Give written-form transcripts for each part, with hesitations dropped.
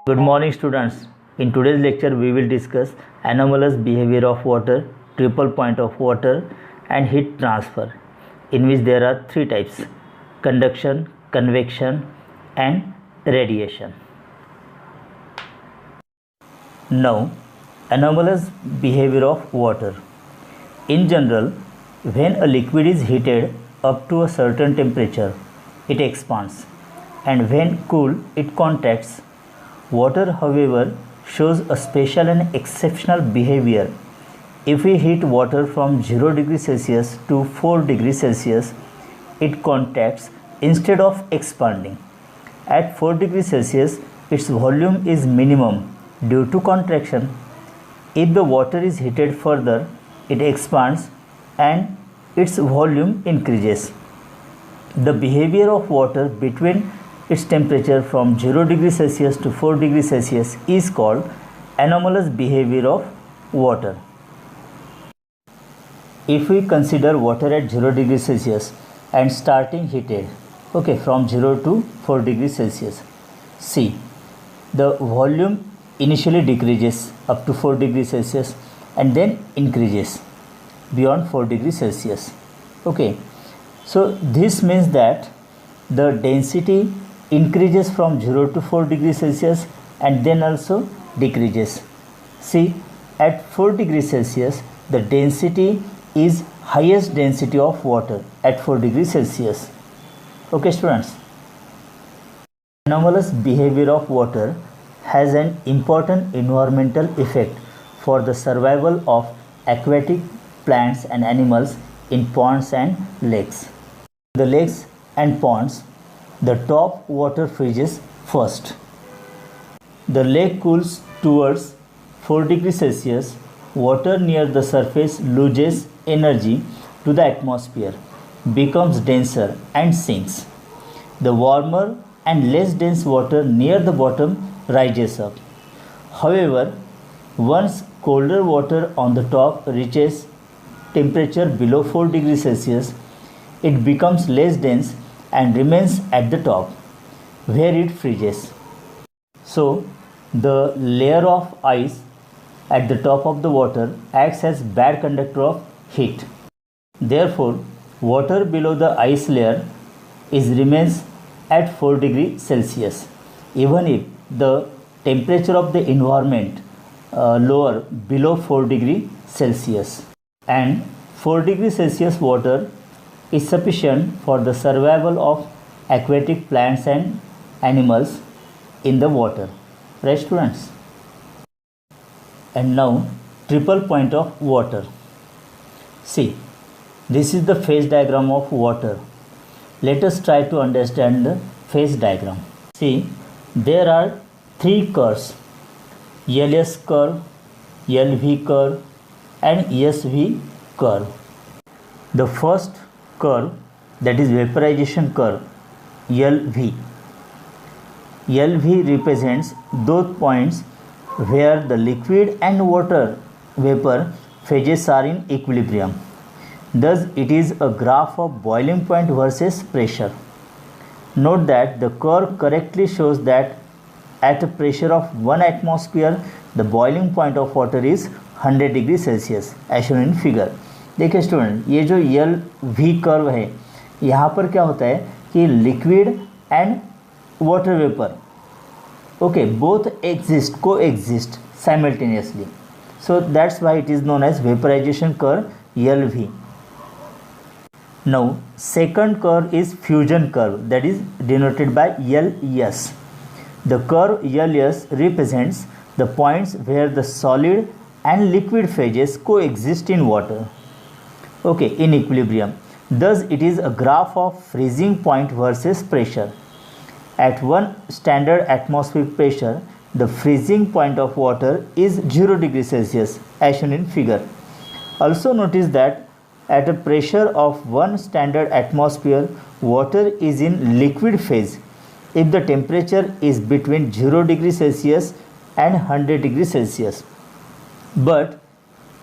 Good morning students. In today's lecture we will discuss anomalous behavior of water, triple point of water and heat transfer, in which there are three types: conduction, convection and radiation. Now, anomalous behavior of water. In general, when a liquid is heated up to a certain temperature, it expands, and when cool, it contracts. Water, however, shows a special and exceptional behavior. If we heat water from 0 degrees Celsius to 4 degrees Celsius, it contracts instead of expanding. At 4 degrees Celsius, its volume is minimum due to contraction. If the water is heated further, it expands and its volume increases. The behavior of water between its temperature from 0 degrees Celsius to 4 degrees Celsius is called anomalous behavior of water. If we consider water at 0 degrees Celsius and starting heated, from 0 to 4 degrees Celsius, see, the volume initially decreases up to 4 degrees Celsius and then increases beyond 4 degrees Celsius. So this means that the density increases from 0 to 4 degrees Celsius and then also decreases. See, at 4 degrees Celsius, the density is highest density of water at 4 degrees Celsius. Okay, students. Anomalous behavior of water has an important environmental effect for the survival of aquatic plants and animals in ponds and lakes. The lakes and ponds, the top water freezes first. The lake cools towards 4 degrees Celsius. Water near the surface loses energy to the atmosphere, becomes denser and sinks. The warmer and less dense water near the bottom rises up. However, once colder water on the top reaches temperature below 4 degrees Celsius, it becomes less dense and remains at the top, where it freezes. So, the layer of ice at the top of the water acts as bad conductor of heat. Therefore, water below the ice layer remains at 4 degrees Celsius, even if the temperature of the environment lower below 4 degrees Celsius. And 4 degrees Celsius water is sufficient for the survival of aquatic plants and animals in the water. Right, students? And now, triple point of water. See, this is the phase diagram of water. Let us try to understand the phase diagram. See, there are three curves: LS curve, LV curve and SV curve. The first curve, that is vaporization curve, LV. LV represents those points where the liquid and water vapor phases are in equilibrium. Thus, it is a graph of boiling point versus pressure. Note that the curve correctly shows that at a pressure of 1 atmosphere, the boiling point of water is 100 degrees Celsius, as shown in figure. देखिए student, ये जो LV curve है, यहाँ पर क्या होता है कि liquid and water vapour both exist, coexist simultaneously. So that's why it is known as vaporisation curve LV. Now, second curve is fusion curve, that is denoted by LS. The curve LS represents the points where the solid and liquid phases coexist in water, in equilibrium. Thus, it is a graph of freezing point versus pressure. At 1 standard atmospheric pressure, the freezing point of water is 0 degrees Celsius, as shown in figure. Also notice that at a pressure of 1 standard atmosphere, water is in liquid phase if the temperature is between 0 degrees Celsius and 100 degrees Celsius, but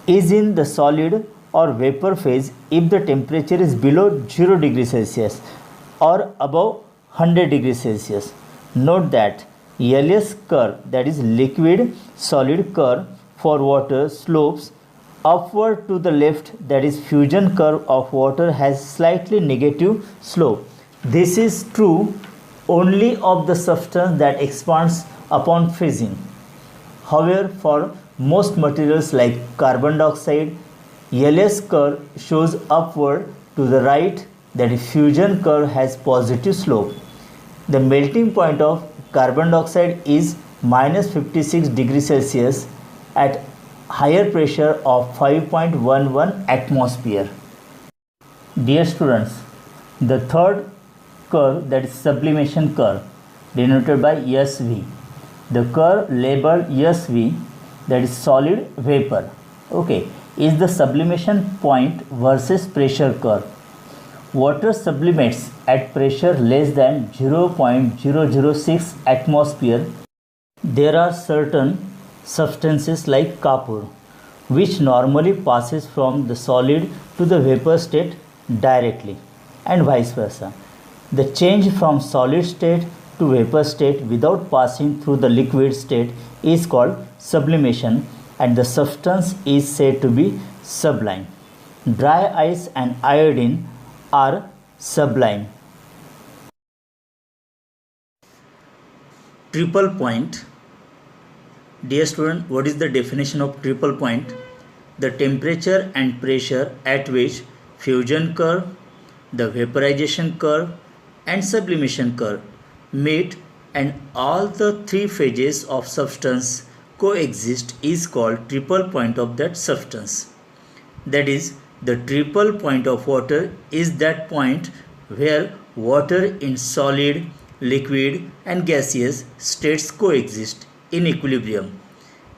is in the solid or vapor phase if the temperature is below 0 degrees Celsius or above 100 degrees Celsius. Note that LS curve, that is liquid solid curve for water, slopes upward to the left, that is fusion curve of water has slightly negative slope. This is true only of the substance that expands upon freezing. However, for most materials like carbon dioxide, LS curve shows upward to the right, that is fusion curve has positive slope. The melting point of carbon dioxide is minus 56 degrees Celsius at higher pressure of 5.11 atmosphere. Dear students, the third curve, that is sublimation curve, denoted by SV. The curve labeled SV, that is solid vapor, okay, is the sublimation point versus pressure curve. Water sublimates at pressure less than 0.006 atmosphere. There are certain substances like copper which normally passes from the solid to the vapor state directly, and vice versa. The change from solid state to vapor state without passing through the liquid state is called sublimation, and the substance is said to be sublime. Dry ice and iodine are sublime. Triple point. Dear student, what is the definition of triple point? The temperature and pressure at which fusion curve, the vaporization curve and sublimation curve meet and all the three phases of substance coexist is called triple point of that substance. That is, the triple point of water is that point where water in solid, liquid and gaseous states coexist in equilibrium,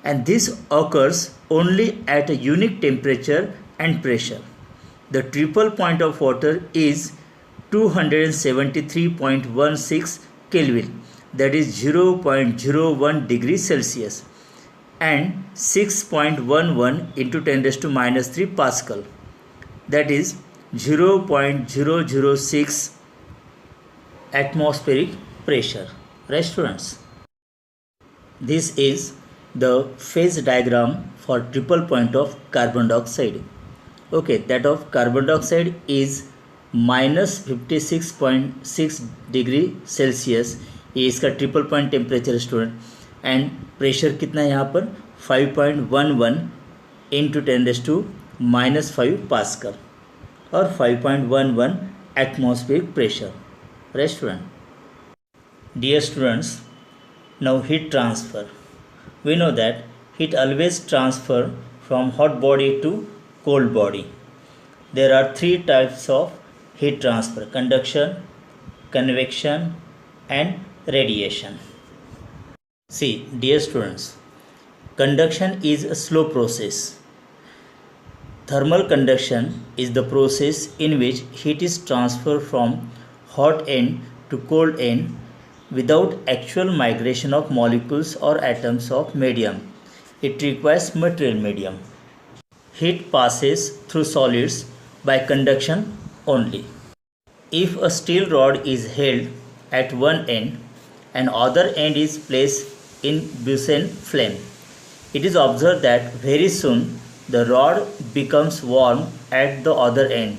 and this occurs only at a unique temperature and pressure. The triple point of water is 273.16 Kelvin, that is 0.01 degrees Celsius, and 6.11 into 10 raised to minus 3 Pascal, that is 0.006 atmospheric pressure. Right students? This is the phase diagram for triple point of carbon dioxide. Okay, that of carbon dioxide is minus 56.6 degree Celsius, ये इसका triple point temperature student, and pressure कितना है यहाँ पर 5.11 into 10 raise to minus 5 pascal और 5.11 atmospheric pressure. Right student? Dear students, now heat transfer. We know that heat always transfer from hot body to cold body. There are three types of heat transfer: conduction, convection and radiation. See, dear students, conduction is a slow process. Thermal conduction is the process in which heat is transferred from hot end to cold end without actual migration of molecules or atoms of medium. It requires material medium. Heat passes through solids by conduction only. If a steel rod is held at one end and other end is placed in Bunsen flame, it is observed that very soon the rod becomes warm at the other end.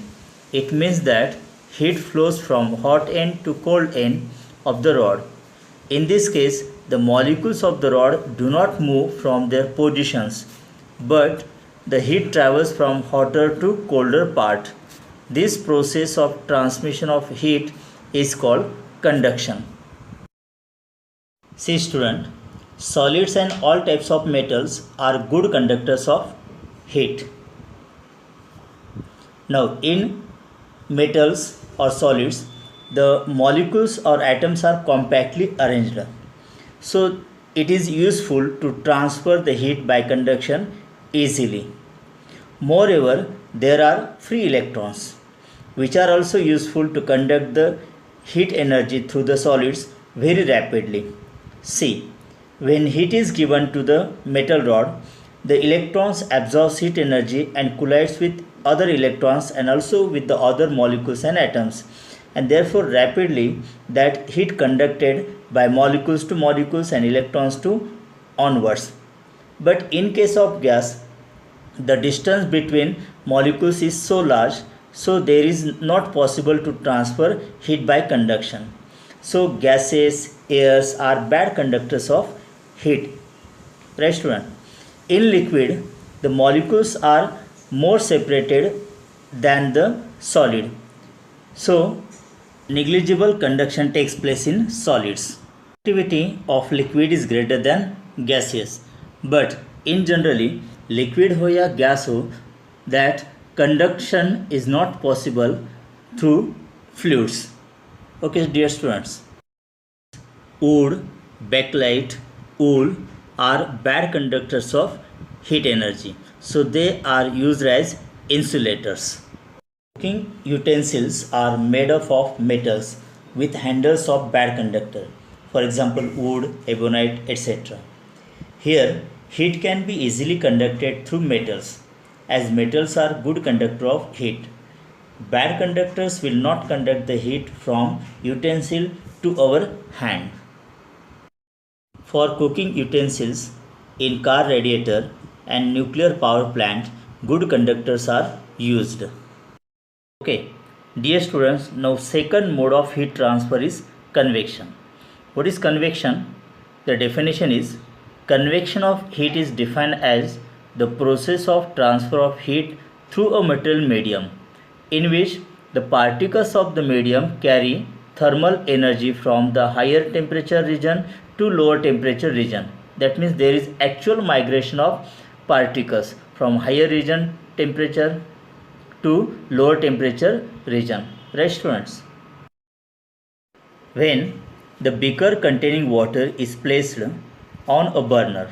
It means that heat flows from hot end to cold end of the rod. In this case, the molecules of the rod do not move from their positions, but the heat travels from hotter to colder part. This process of transmission of heat is called conduction. See student, solids and all types of metals are good conductors of heat. Now in metals or solids, the molecules or atoms are compactly arranged, so it is useful to transfer the heat by conduction easily. Moreover, there are free electrons which are also useful to conduct the heat energy through the solids very rapidly. See, when heat is given to the metal rod, the electrons absorb heat energy and collides with other electrons and also with the other molecules and atoms, and therefore rapidly that heat conducted by molecules to molecules and electrons to onwards. But in case of gas, the distance between molecules is so large, so there is not possible to transfer heat by conduction. So gases, airs are bad conductors of heat. Right, student? In liquid, the molecules are more separated than the solid. So negligible conduction takes place in solids. Activity of liquid is greater than gaseous, but in generally liquid हो या gas हो, that conduction is not possible through fluids. Okay, dear students, wood, bakelite, wool are bad conductors of heat energy, so they are used as insulators. Cooking utensils are made up of metals with handles of bad conductor, for example wood, ebonite, etc. Here heat can be easily conducted through metals, as metals are good conductor of heat. Bad conductors will not conduct the heat from utensil to our hand. For cooking utensils in car radiator and nuclear power plant, good conductors are used. Okay, dear students, now second mode of heat transfer is convection. What is convection? The definition is convection of heat is defined as the process of transfer of heat through a material medium in which the particles of the medium carry thermal energy from the higher temperature region to lower temperature region. That means there is actual migration of particles from higher region temperature to lower temperature region. Right, students? When the beaker containing water is placed on a burner,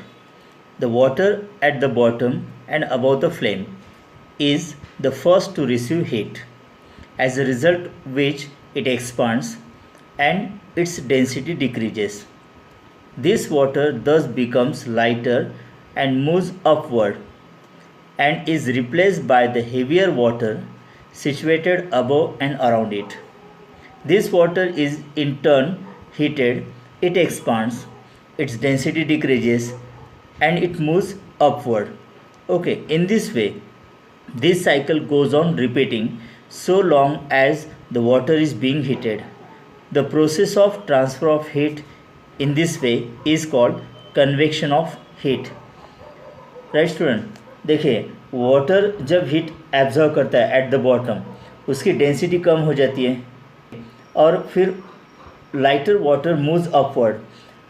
the water at the bottom and above the flame is the first to receive heat, as a result which it expands and its density decreases. This water thus becomes lighter and moves upward and is replaced by the heavier water situated above and around it. This water is in turn heated, it expands, its density decreases, and it moves upward. Okay, in this way, this cycle goes on repeating so long as the water is being heated. The process of transfer of heat in this way is called convection of heat. Right student, देखिए water जब heat absorb करता है at the bottom, उसकी density कम हो जाती है और फिर lighter water moves upward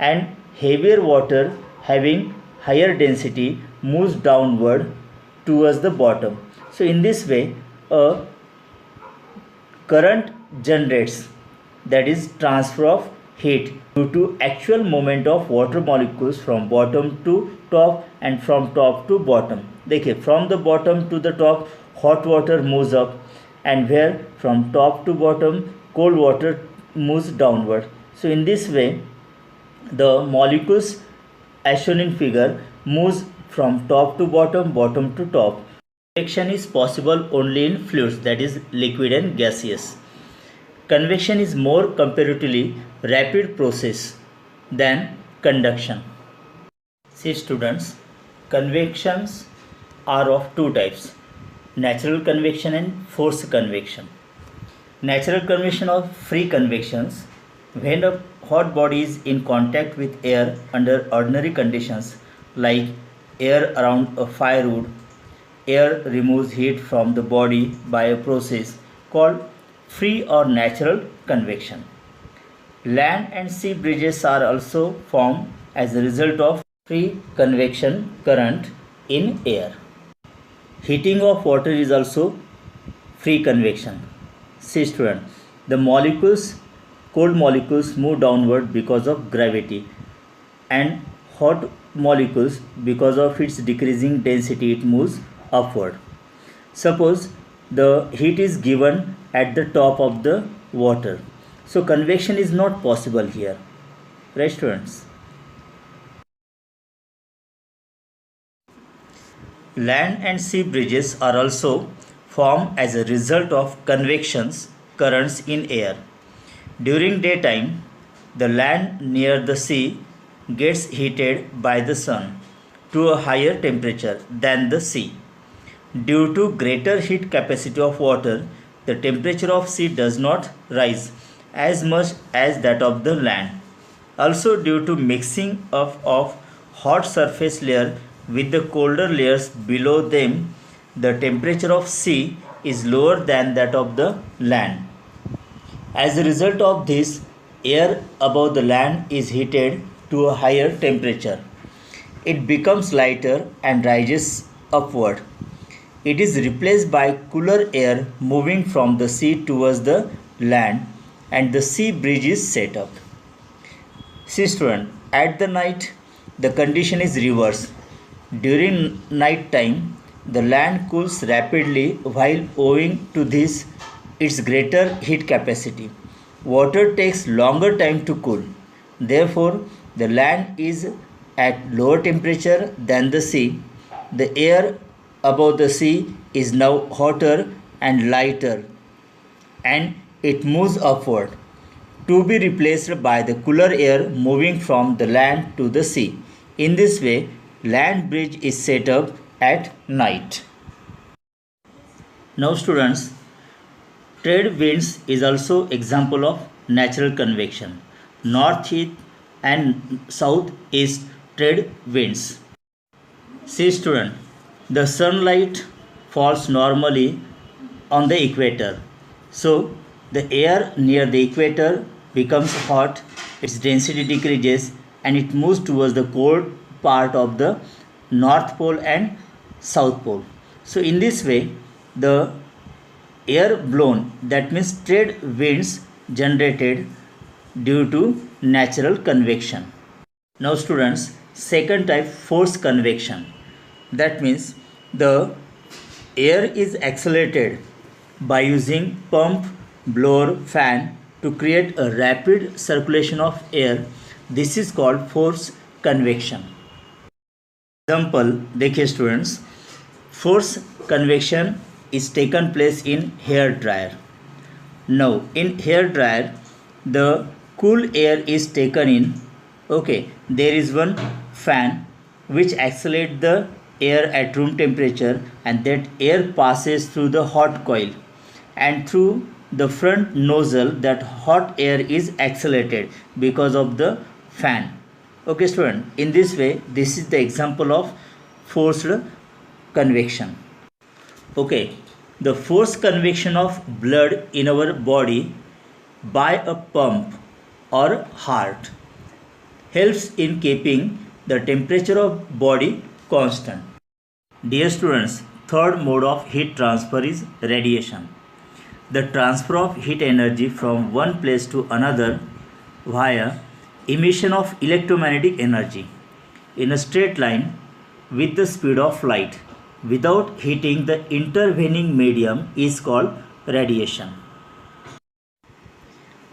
and heavier water having higher density moves downward towards the bottom. So in this way current generates, that is transfer of heat due to actual movement of water molecules from bottom to top and from top to bottom. देखिए from the bottom to the top hot water moves up and where from top to bottom cold water moves downward. So in this way the molecules as shown in figure moves from top to bottom, bottom to top. Convection is possible only in fluids, that is liquid and gaseous. Convection is more comparatively rapid process than conduction. See students, convections are of two types: natural convection and forced convection. Natural convection of free convections, when a hot body is in contact with air under ordinary conditions like air around a firewood. Air removes heat from the body by a process called free or natural convection. Land and sea bridges are also formed as a result of free convection current in air. Heating of water is also free convection. See student, the molecules, cold molecules move downward because of gravity, and hot molecules, because of its decreasing density, it moves upward. Suppose the heat is given at the top of the water, so convection is not possible here. Right students? Land and sea bridges are also formed as a result of convections currents in air. During daytime, the land near the sea gets heated by the sun to a higher temperature than the sea. Due to greater heat capacity of water, the temperature of sea does not rise as much as that of the land. Also, due to mixing of hot surface layer with the colder layers below them, the temperature of sea is lower than that of the land. As a result of this, air above the land is heated to a higher temperature. It becomes lighter and rises upward. It is replaced by cooler air moving from the sea towards the land, and the sea bridge is set up. See student, at the night the condition is reversed. During night time, the land cools rapidly while owing to this its greater heat capacity. Water takes longer time to cool. Therefore, the land is at lower temperature than the sea. The air above the sea is now hotter and lighter, and it moves upward to be replaced by the cooler air moving from the land to the sea. In this way, land bridge is set up at night. Now students, trade winds is also example of natural convection. North-east and south-east trade winds. See student, the sunlight falls normally on the equator. So the air near the equator becomes hot, its density decreases, and it moves towards the cold part of the north pole and south pole. So in this way, the air blown, that means trade winds generated due to natural convection. Now students, second type, forced convection. That means the air is accelerated by using pump, blower, fan to create a rapid circulation of air. This is called forced convection. Example, देखिए students, forced convection is taken place in hair dryer. Now in hair dryer, the cool air is taken in. Okay, there is one fan which accelerates the air at room temperature, and that air passes through the hot coil, and through the front nozzle that hot air is accelerated because of the fan. Okay student, in this way, this is the example of forced convection. Okay, the forced convection of blood in our body by a pump or heart helps in keeping the temperature of body constant. Dear students, third mode of heat transfer is radiation. The transfer of heat energy from one place to another via emission of electromagnetic energy in a straight line with the speed of light without hitting the intervening medium is called radiation.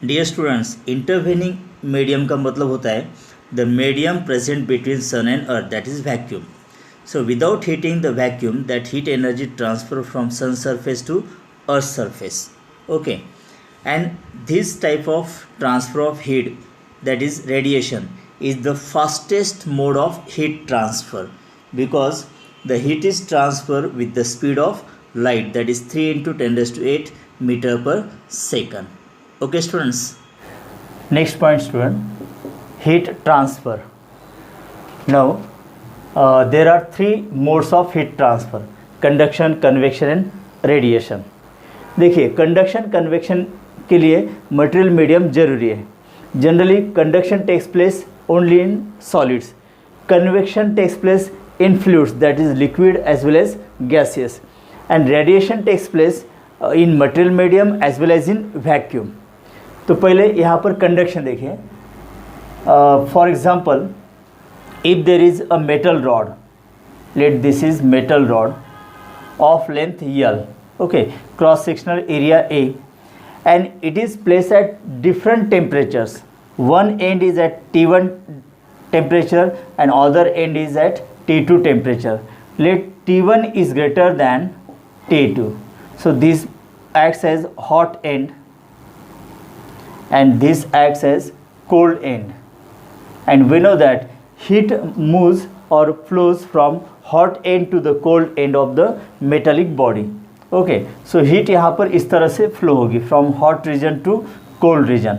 Dear students, intervening medium का मतलब होता है the medium present between sun and earth, that is vacuum. So without heating the vacuum, that heat energy transfer from sun surface to earth surface. Okay, and this type of transfer of heat, that is radiation, is the fastest mode of heat transfer because the heat is transferred with the speed of light, that is 3 into 10 raised to 8 meter per second. Okay students. Next point student, heat transfer. Now there are three modes of heat transfer: conduction, convection and radiation. देखिए, conduction convection के लिए material medium जरूरी है. Generally conduction takes place only in solids, convection takes place in fluids, that is liquid as well as gaseous, and radiation takes place in material medium as well as in vacuum. तो पहले यहाँ पर conduction देखिए. For example, if there is a metal rod, let this is metal rod of length L, okay, cross sectional area A, and it is placed at different temperatures. One end is at T1 temperature and other end is at T2 temperature. Let T1 is greater than T2. So this acts as hot end and this acts as cold end. And we know that heat moves or flows from hot end to the cold end of the metallic body. Okay, so heat यहाँ पर इस तरह से flow होगी from hot region to cold region.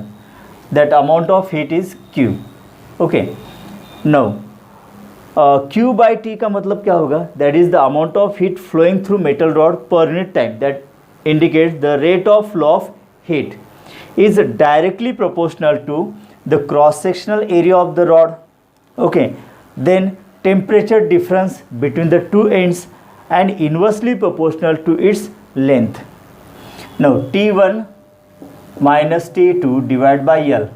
That amount of heat is Q. Okay, now Q by T का मतलब क्या होगा? That is the amount of heat flowing through metal rod per unit time. That indicates the rate of flow of heat is directly proportional to the cross sectional area of the rod. Okay, then temperature difference between the two ends and inversely proportional to its length. Now T1 minus T2 divided by L,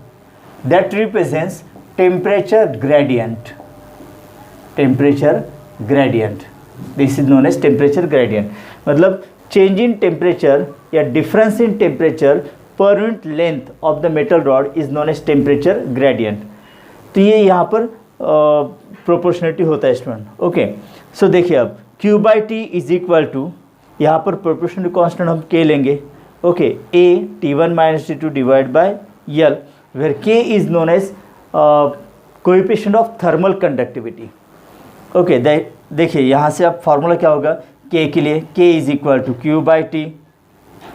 that represents temperature gradient. Temperature gradient, this is known as temperature gradient. मतलब change in temperature या difference in temperature per unit length of the metal rod is known as temperature gradient. तो ये यहाँ पर proportionality होता है student. Okay, सो देखिए अब Q by T is equal to, यहाँ पर proportionality constant हम K लेंगे. Okay, A T1 minus T2 divided by L, where K is known as coefficient of thermal conductivity. Okay, देखिए यहाँ से अब फार्मूला क्या होगा K के लिए? K is equal to Q by T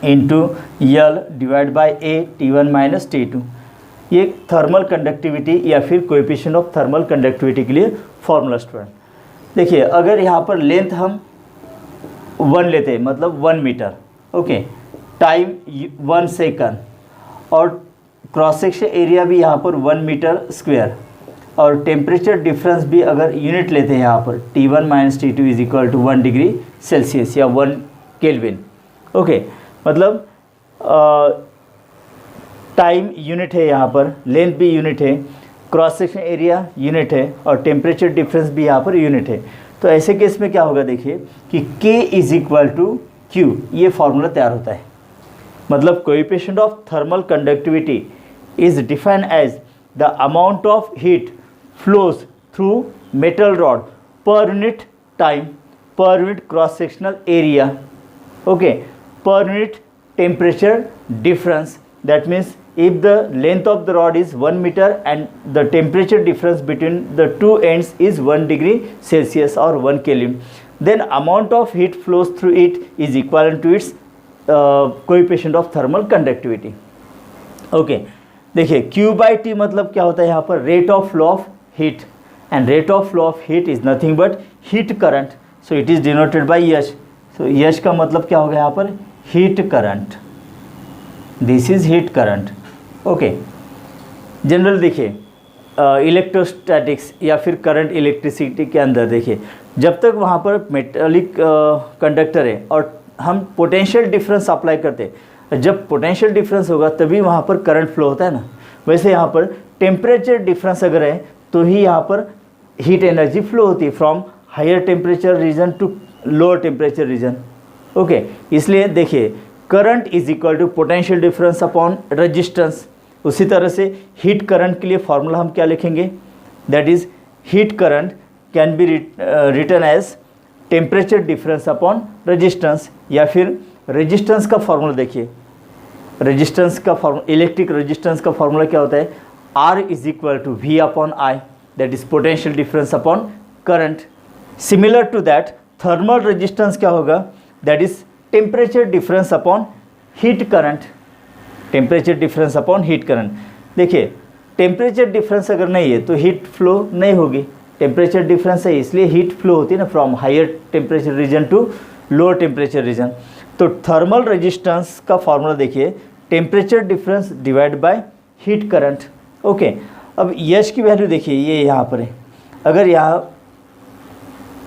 into L divide by A T1 minus T2. ये thermal conductivity या फिर कोएफिशिएंट ऑफ थर्मल कंडक्टिविटी के लिए फॉर्मूला स्टूडेंट. देखिए अगर यहाँ पर लेंथ हम 1 लेते हैं, मतलब 1 मीटर. ओके, टाइम 1 सेकंड और क्रॉस सेक्शन एरिया भी यहाँ पर 1 मीटर स्क्वायर और टेम्परेचर डिफरेंस भी अगर यूनिट लेते हैं यहाँ पर T1 minus T2 is equal to 1 degree Celsius या 1 केल्विन. ओके, मतलब टाइम यूनिट है यहाँ पर, लेंथ भी यूनिट है, क्रॉस सेक्शन एरिया यूनिट है और टेम्परेचर डिफरेंस भी यहाँ पर यूनिट है. तो ऐसे केस में क्या होगा देखिए कि K is equal to Q, ये फार्मूला तैयार होता है. मतलब coefficient of thermal conductivity is defined as the amount of heat flows through metal rod per unit time, per unit cross sectional area, okay, per unit temperature difference. That means if the length of the rod is 1 meter and the temperature difference between the two ends is 1 degree Celsius or 1 Kelvin, then amount of heat flows through it is equivalent to its coefficient of thermal conductivity. Okay, देखिए Q by T मतलब क्या होता है यहाँ पर? Rate of flow of heat, and rate of flow of heat is nothing but heat current, so it is denoted by H. so H का मतलब क्या होगा यहाँ पर? heat current. this is heat current. Okay, general देखिए electrostatics या फिर current electricity के अंदर देखिए जब तक वहाँ पर मेटालिक कंडक्टर है और हम पोटेंशियल डिफरेंस अप्लाई करते हैं, जब पोटेंशियल डिफरेंस होगा तभी वहाँ पर करंट फ्लो होता है ना. वैसे यहाँ पर टेम्परेचर डिफरेंस अगर है तो ही यहाँ पर हीट एनर्जी फ्लो होती है from higher temperature region to lower temperature region. Okay, इसलिए देखिए current is equal to potential difference upon resistance. उसी तरह से हीट करंट के लिए फॉर्मूला हम क्या लिखेंगे? That is heat current can be written as temperature difference upon resistance, या फिर रेजिस्टेंस का फॉर्मूला देखिए. रेजिस्टेंस का फॉर्मूला, इलेक्ट्रिक रेजिस्टेंस का फॉर्मूला क्या होता है? R is equal to V upon I, that is potential difference upon current. Similar to that, thermal resistance क्या होगा? That is temperature difference upon heat current. Temperature difference upon heat current. देखिए temperature difference अगर नहीं है तो heat flow नहीं होगी. Temperature difference है इसलिए heat flow होती है ना from higher temperature region to lower temperature region. तो thermal resistance का फॉर्मूला देखिए temperature difference divided by heat current. Okay, अब यश की वैल्यू देखिए ये यहाँ पर है. अगर यहाँ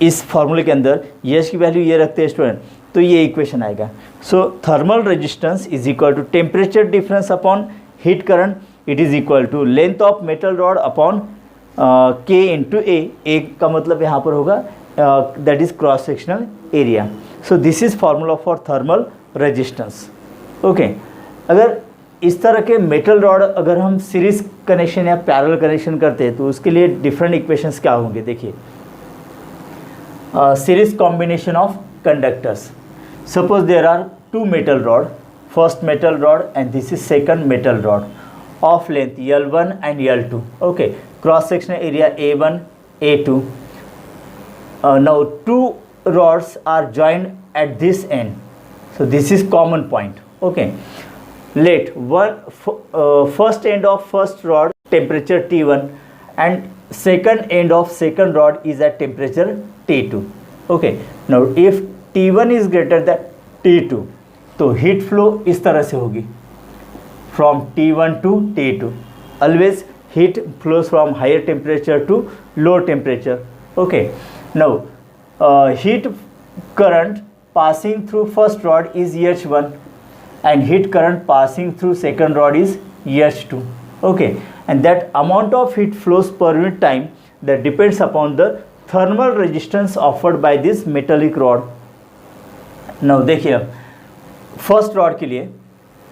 इस फॉर्मूले के अंदर यश की वैल्यू ये रखते हैं स्टूडेंट तो ये इक्वेशन आएगा. So thermal resistance is equal to temperature difference upon heat current, it is equal to length of metal rod upon K into a का मतलब यहाँ पर होगा that is cross sectional area. So this is formula for thermal resistance. Okay, अगर इस तरह के metal rod अगर हम सीरीज कनेक्शन या पैरेलल कनेक्शन करते हैं तो उसके लिए डिफरेंट इक्वेशंस क्या होंगे? देखिए series combination of conductors. Suppose there are 2 metal rod, first metal rod and this is second metal rod. of length L1 and L2. Okay, cross sectional area A1, A2. Now two rods are joined at this end, so this is common point. Okay, let first end of first rod temperature T1 and second end of second rod is at temperature T2. Okay, now if T1 is greater than T2 तो heat flow इस तरह से होगी from T1 to T2. Always heat flows from higher temperature to low temperature. Okay, now heat current passing through first rod is EH1 and heat current passing through second rod is EH2. Okay, and that amount of heat flows per unit time that depends upon the thermal resistance offered by this metallic rod. Now देखिए first rod के लिए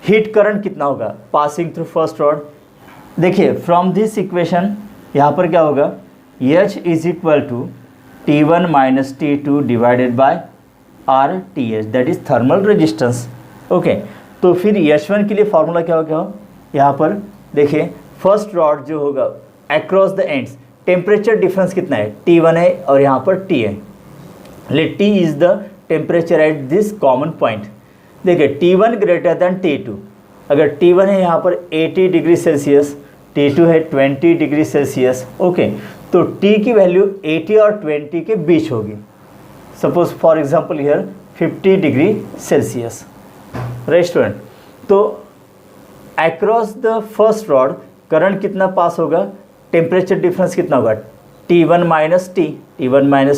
heat current कितना होगा passing through first rod. देखिए from this equation यहाँ पर क्या होगा H is equal to T1 minus T2 divided by RTH, that is thermal resistance. Okay, तो फिर H1 के लिए फॉर्मूला क्या होगा यहाँ पर देखिए फर्स्ट रॉड जो होगा across the ends temperature difference कितना है T1 है और यहाँ पर T है. Let T is the temperature at this common point. देखिए T1 ग्रेटर दैन T2. अगर T1 है यहाँ पर 80 डिग्री सेल्सियस, T2 है 20 डिग्री सेल्सियस. ओके, तो T की वैल्यू 80 और 20 के बीच होगी. Suppose for example here 50 degree Celsius. Right student, तो across the first rod current कितना पास होगा, टेम्परेचर डिफरेंस कितना होगा T1 minus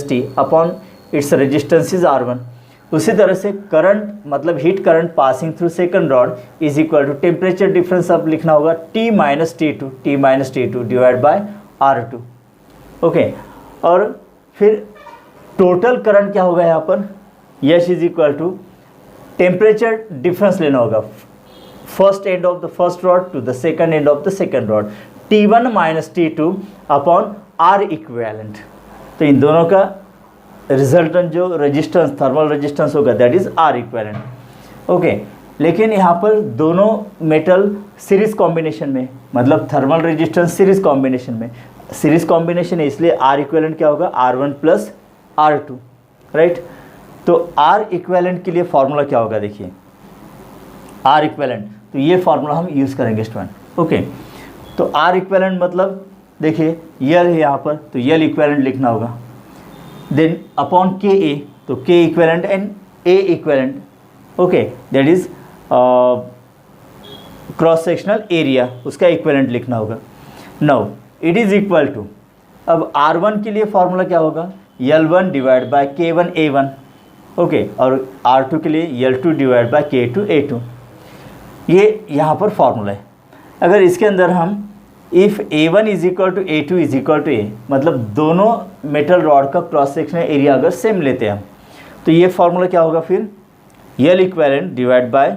T upon its resistance is R1. उसी तरह से करंट मतलब heat current passing through second rod is equal to temperature difference अब लिखना होगा T minus T to divide by R2. Okay, और फिर टोटल करंट क्या होगा यहाँ पर H is equal to temperature difference लेना होगा first end of the first rod to the second end of the second rod T1 minus T2 upon R equivalent. तो इन दोनों का रिजल्टेंट जो रेजिस्टेंस थर्मल रेजिस्टेंस होगा that is R equivalent. Okay, लेकिन यहाँ पर दोनों मेटल सीरीज कॉम्बिनेशन में मतलब थर्मल रेजिस्टेंस सीरीज कॉम्बिनेशन में, सीरीज कॉम्बिनेशन है इसलिए R इक्विवेलेंट क्या होगा R1 प्लस R2. राइट, तो R इक्विवेलेंट के लिए फॉर्मूला क्या होगा देखिए R इक्विवेलेंट, तो ये फॉर्मूला हम यूज़ करेंगे स्टूडेंट. ओके, तो R इक्विवेलेंट मतलब देखिए L है यहाँ पर तो L इक्विवेलेंट लिखना होगा. देन अपॉन के ए, तो K equivalent and A equivalent. Okay, that is cross sectional area, उसका इक्विवेलेंट लिखना होगा. Now it is equal to, अब R1 के लिए फॉर्मूला क्या होगा L1 divide by K1 A1. Okay, और R2 के लिए L2 divide by K2 A2. ये यहाँ पर फॉर्मूला है. अगर इसके अंदर हम if A1 is equal to A2 is equal to A, मतलब दोनों मेटल रॉड का क्रॉस सेक्शनल एरिया अगर सेम लेते हैं हम, तो ये फॉर्मूला क्या होगा फिर L इक्विवेलेंट डिवाइड बाय,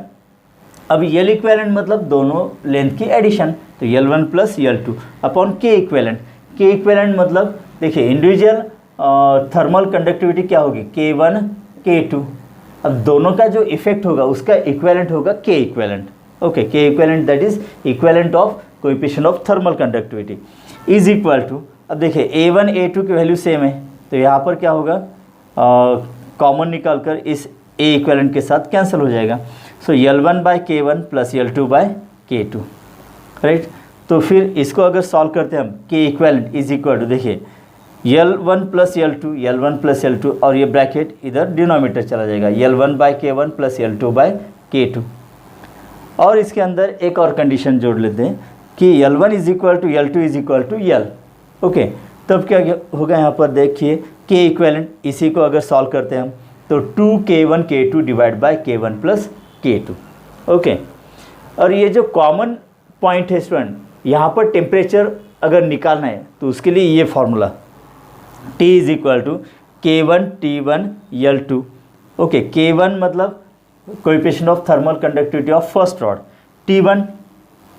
अब L इक्विवेलेंट मतलब दोनों लेंथ की एडिशन, तो L1 plus L2 upon K equivalent. K equivalent मतलब देखिए इंडिविजुअल थर्मल कंडक्टिविटी क्या होगी K1 K2. अब दोनों का जो इफेक्ट होगा उसका इक्विवेलेंट होगा K equivalent. Okay, K equivalent that is equivalent of coefficient of thermal conductivity is equal to, अब देखिए A1 A2 की वैल्यू सेम है तो यहाँ पर क्या होगा कॉमन निकाल कर इस A इक्विवेलेंट के साथ कैंसिल हो जाएगा. So L1 by K1 plus L2 by K2. Right, तो फिर इसको अगर सॉल्व करते हैं हम K equivalent is equal to देखिए L1 प्लस L2 और ये ब्रैकेट इधर डिनोमिनेटर चला जाएगा L1 by K1 plus L2 by K2. और इसके अंदर एक और कंडीशन जोड़ लेते हैं कि L1 is equal to L2 is equal to L. Okay, तब क्या होगा यहाँ पर देखिए K इक्विवेलेंट, इसी को अगर सॉल्व करते हैं हम तो 2K1 K2 divide by K1 plus K2. Okay, और ये जो कॉमन पॉइंट है स्टूडेंट यहाँ पर टेम्परेचर अगर निकालना है तो उसके लिए ये formula T is equal to K1 T1 L2. Okay, K1 मतलब coefficient of thermal conductivity of first rod, T1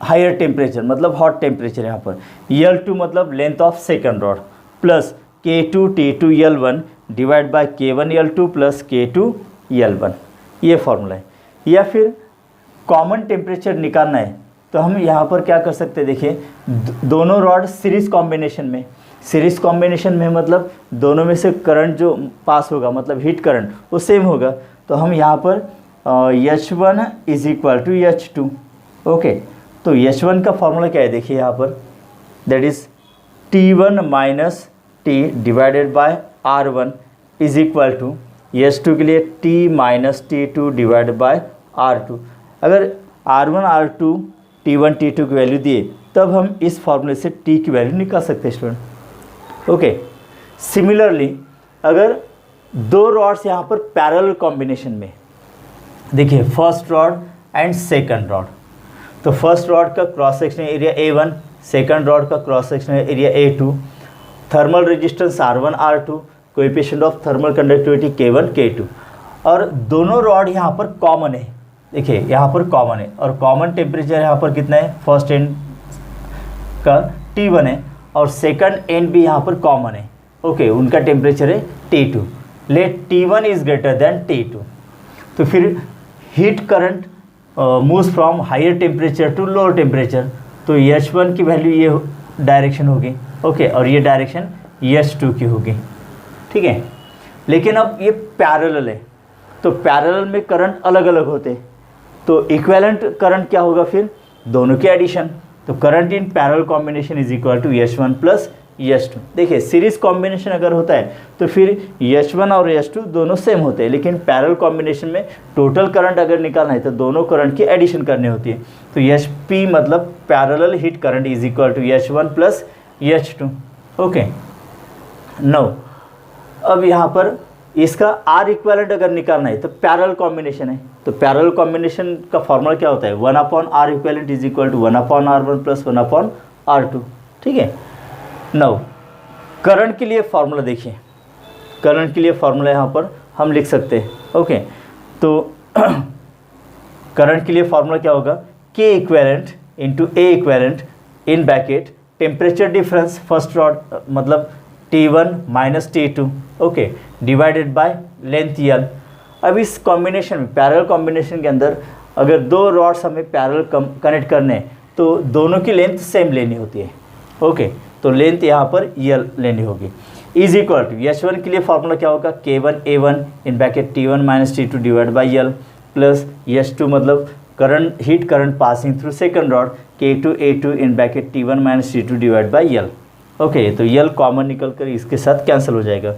higher temperature मतलब हॉट टेम्परेचर यहाँ पर, L2 मतलब length of second rod plus K2 T2 L1 divide by K1 L2 plus K2 L1. ये formula है. या फिर common temperature निकालना है तो हम यहाँ पर क्या कर सकते हैं, देखिए दोनों रॉड सीरीज कॉम्बिनेशन में मतलब दोनों में से करंट जो पास होगा मतलब हीट करंट वो सेम होगा। तो हम यहाँ पर H1 is equal to H2। Okay, तो H1 का फॉर्मूला क्या है, देखिए यहाँ पर that is T1 minus T divided by R1 is equal to H2 के लिए T minus T2 divided bye R2। अगर R1 R2 T1 T2 की वैल्यू दिए तब हम इस फॉर्मूले से T की वैल्यू निकाल सकते हैं स्टूडेंट। ओके, सिमिलरली अगर दो रॉड्स यहाँ पर पैरेलल कॉम्बिनेशन में, देखिए first rod and second rod, तो फर्स्ट रॉड का cross sectional area A1, second rod का cross sectional area A2, thermal resistance R1 R2, coefficient of thermal conductivity K1 K2, और दोनों रॉड यहाँ पर कॉमन है। देखिए यहाँ पर कॉमन है और कॉमन टेम्परेचर यहाँ पर कितना है, फर्स्ट एंड का T1 है और सेकंड एंड भी यहाँ पर कॉमन है। ओके, उनका टेम्परेचर है T2। Late T1 is greater than T2, तो फिर heat current moves from higher temperature to lower temperature, तो H1 की वैल्यू ये डायरेक्शन होगी। ओके, और ये डायरेक्शन H2 की होगी। ठीक है, लेकिन अब ये पैरेलल है तो पैरेलल में करंट अलग अलग होते हैं, तो इक्विवेलेंट करंट क्या होगा, फिर दोनों के एडिशन। तो current in parallel combination is equal to H1 plus H2। देखिए सीरीज कॉम्बिनेशन अगर होता है तो फिर H1 और H2 दोनों सेम होते हैं, लेकिन पैरेलल कॉम्बिनेशन में टोटल करंट अगर निकालना है तो दोनों करंट की एडिशन करनी होती है। तो HP मतलब parallel heat current is equal to H1 plus H2। Okay, now अब यहाँ पर इसका R इक्विवेलेंट अगर निकालना है तो पैरेलल कॉम्बिनेशन है, तो पैरेलल कॉम्बिनेशन का फॉर्मूला क्या होता है, 1/R equivalent is equal to 1/R1 plus 1/R2। ठीक है, नाउ करंट के लिए फॉर्मूला देखिए, करंट के लिए फॉर्मूला यहाँ पर हम लिख सकते हैं। ओके, तो करंट के लिए फॉर्मूला क्या होगा, K equivalent into A equivalent in bracket temperature difference first rod मतलब T1 minus T2, okay, divided by length L। अब इस कॉम्बिनेशन में पैरेलल कॉम्बिनेशन के अंदर अगर दो रॉड्स हमें पैरेलल कनेक्ट करने हैं तो दोनों की लेंथ सेम लेनी होती है। ओके, तो लेंथ यहाँ पर L लेनी होगी। इज इक्वल टू H1 के लिए फॉर्मूला क्या होगा, K1 A1 in bracket T1 minus T2 divide by L plus H2 मतलब current heat current passing through second rod K2 A2 in bracket T1 minus T2 divide by L। Okay, तो L common निकल कर इसके साथ cancel हो जाएगा,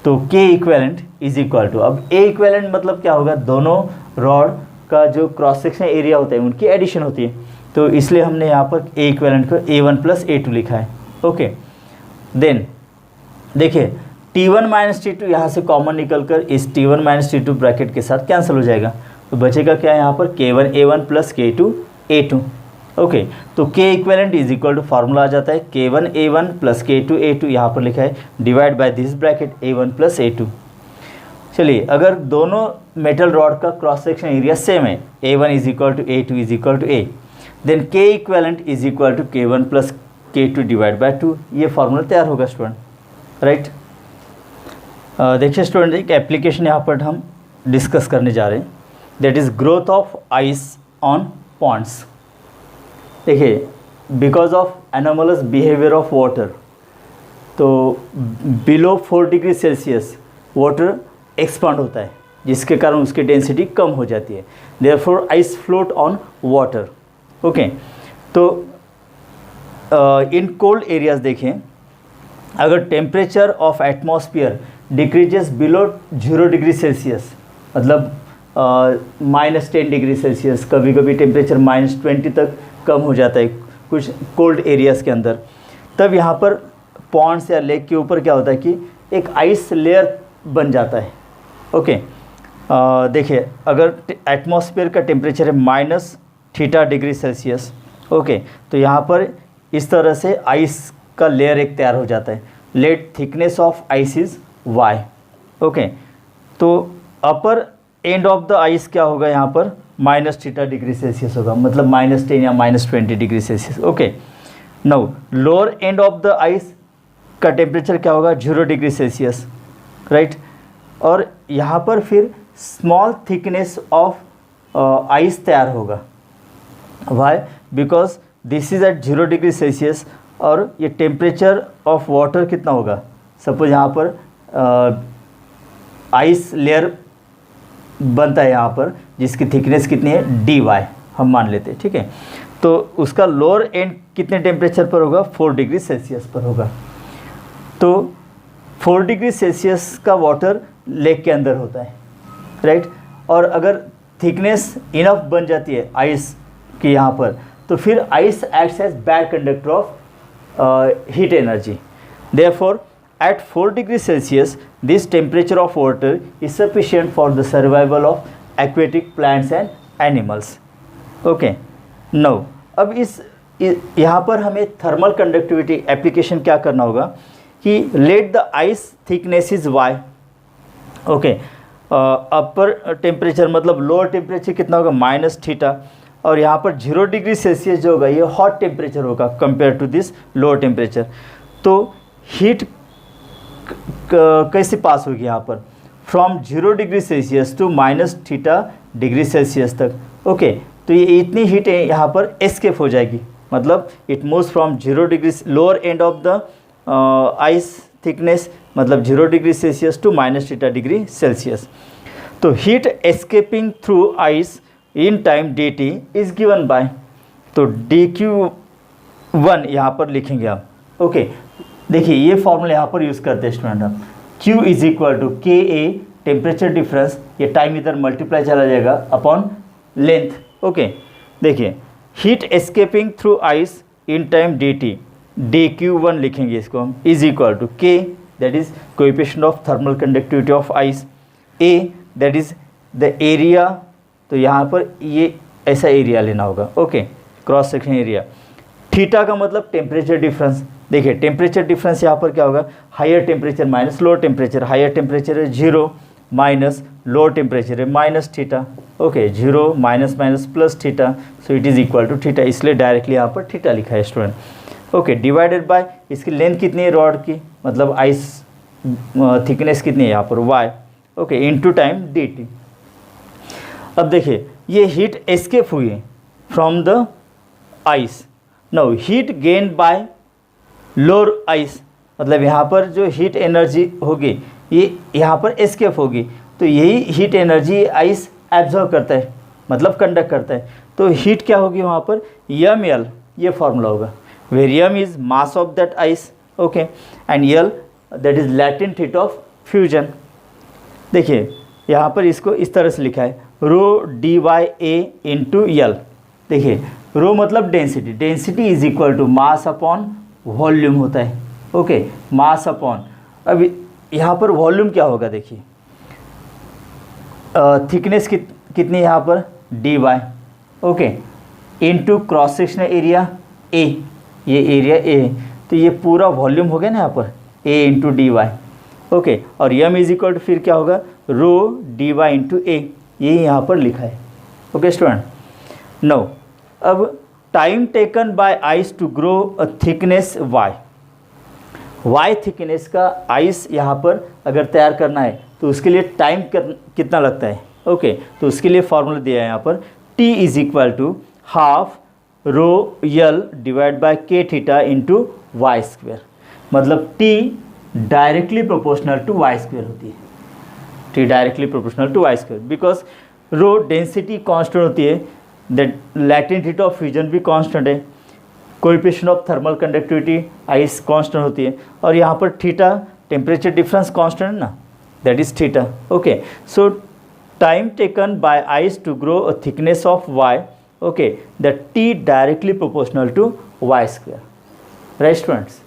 तो K equivalent is equal to, अब A इक्विवेलेंट मतलब क्या होगा, दोनों रॉड का जो क्रॉस सेक्शन एरिया होता है उनकी एडिशन होती है, तो इसलिए हमने यहाँ पर A इक्विवेलेंट को A1 प्लस A2 लिखा है। ओके, देन देखिए T1 माइनस T2 यहाँ से कॉमन निकल कर इस T1 माइनस T2 ब्रैकेट के साथ कैंसिल हो जाएगा, तो बचेगा क्या है यहाँ पर K1 A1 plus K2 A2। Okay, तो K equivalent is equal to formula आ जाता है K1 A1 plus K2 A2, यहाँ पर लिखा है divide by this bracket A1 plus A2। चलिए अगर दोनों मेटल रॉड का क्रॉस सेक्शन एरिया सेम है, A1 is equal to A2 is equal to A, then K equivalent is equal to K1 plus K2 divide by 2, ये formula तैयार होगा student, right. देखिए student, एक एप्लीकेशन यहाँ पर हम डिस्कस करने जा रहे हैं, that is growth of ice on ponds. देखिए because of anomalous behaviour of water, तो below 4 degree Celsius water expand होता है जिसके कारण उसकी डेंसिटी कम हो जाती है, therefore ice float on water. Okay, तो इन कोल्ड एरियाज देखें, अगर temperature of atmosphere decreases below 0 degree Celsius मतलब -10 डिग्री सेल्सियस, कभी कभी टेम्परेचर -20 तक कम हो जाता है कुछ कोल्ड एरियाज़ के अंदर, तब यहाँ पर पॉन्ड्स या लेक के ऊपर क्या होता है कि एक आइस लेयर बन जाता है। ओके, देखिए अगर एटमॉस्फेयर का टेम्परेचर है -θ डिग्री सेल्सियस, ओके, तो यहाँ पर इस तरह से आइस का लेयर एक तैयार हो जाता है, let thickness of ice is y। Okay, तो upper end of the ice क्या होगा, यहाँ पर -θ डिग्री सेल्सियस होगा, मतलब -10 या -20 degree Celsius. Okay, now lower end of the ice का टेम्परेचर क्या होगा, 0 डिग्री सेल्सियस, राइट। और यहाँ पर फिर स्मॉल थिकनेस ऑफ आइस तैयार होगा, why because this is at 0 degree Celsius और ये टेम्परेचर ऑफ वाटर कितना होगा, सपोज यहाँ पर आइस लेयर बनता है यहाँ पर जिसकी थिकनेस कितनी है dy हम मान लेते हैं, ठीक है। तो उसका लोअर एंड कितने टेम्परेचर पर होगा, 4 डिग्री सेल्सियस पर होगा। तो 4 डिग्री सेल्सियस का वाटर लेक के अंदर होता है, राइट। और अगर थिकनेस इनफ बन जाती है आइस की यहाँ पर, तो फिर ice acts as bad conductor of heat energy. Therefore at 4 degree Celsius this temperature of water is sufficient for the survival of aquatic plants and animals. Okay, now अब इस यहाँ पर हमें थर्मल कंडक्टिविटी एप्लीकेशन क्या करना होगा कि let the ice thickness is y. Okay, upper temperature मतलब लोअर टेम्परेचर कितना होगा -θ, और यहाँ पर 0 डिग्री सेल्सियस जो होगा ये हॉट टेम्परेचर होगा compare to this lower temperature. तो हीट कैसे पास होगी यहाँ पर, from 0 degree Celsius to -θ degree Celsius तक। ओके, तो ये इतनी हीट यहाँ पर एस्केप हो जाएगी, मतलब it moves from 0 degree lower end of the ice thickness, मतलब 0 degree Celsius to -θ degree Celsius. तो heat escaping through ice in time dt is given by, तो dq1 यहाँ पर लिखेंगे आप। ओके, देखिए ये फॉर्मूला यहाँ पर यूज़ करते हैं स्टूडेंट आप, Q is equal to K A temperature difference, ये टाइम इधर मल्टीप्लाई चला जाएगा अपॉन लेंथ। ओके, देखिए heat escaping through ice in time dt, dq1 लिखेंगे इसको हम, is equal to k that is coefficient of thermal conductivity of ice, a that is the area, तो यहाँ पर ये ऐसा एरिया लेना होगा। Okay, cross section area. Theta का मतलब टेम्परेचर डिफरेंस, देखिए टेम्परेचर डिफरेंस यहाँ पर क्या होगा, higher temperature minus lower temperature, higher temperature है 0 माइनस लोअर टेम्परेचर है -θ। Okay, 0 minus minus plus theta, so it is equal to theta, इसलिए डायरेक्टली यहाँ पर थीटा लिखा है स्टूडेंट। ओके, डिवाइडेड बाय इसकी लेंथ कितनी है रॉड की, मतलब आइस थिकनेस कितनी है यहाँ पर y। Okay, into time dt। अब देखिए ये हीट एस्केप हुई है from the ice, now heat gain by lower ice, मतलब यहाँ पर जो हीट एनर्जी होगी ये यहाँ पर एस्केप होगी, तो यही हीट एनर्जी आइस एब्जॉर्ब करता है, मतलब कंडक्ट करता है। तो हीट क्या होगी वहाँ पर, ml, ये फॉर्मूला होगा, where m is mass of that ice, okay, and l that is latent heat of fusion. देखिए यहाँ पर इसको इस तरह से लिखा है, रो dy इंटू l। देखिए रो मतलब density, density is equal to mass upon volume होता है। ओके, मास अपॉन, अब यहाँ पर वॉल्यूम क्या होगा, देखिए थिकनेस कितनी यहाँ पर dy, okay, into cross sectional area a, ये एरिया a है, तो ये पूरा वॉल्यूम हो गया ना यहाँ पर a इंटू dy। ओके, और m इज इक्वल टू फिर क्या होगा, रो dy इंटू a, ये यहाँ पर लिखा है। ओके स्टूडेंट, नो अब time taken by ice to grow a thickness y thickness का आइस यहाँ पर अगर तैयार करना है तो उसके लिए टाइम कितना लगता है। ओके, तो उसके लिए फॉर्मूला दिया है यहाँ पर, t is equal to half rho L divide by K theta into Y square, मतलब t directly proportional to Y square होती है, t directly proportional to Y square, because rho density constant होती है, that latent heat of fusion भी constant है, coefficient of thermal conductivity ice constant होती है, और यहाँ पर थीटा टेम्परेचर डिफरेंस कांस्टेंट है ना, that is theta. Okay, so time taken by ice to grow a thickness of y, okay, that t directly proportional to y square, right students.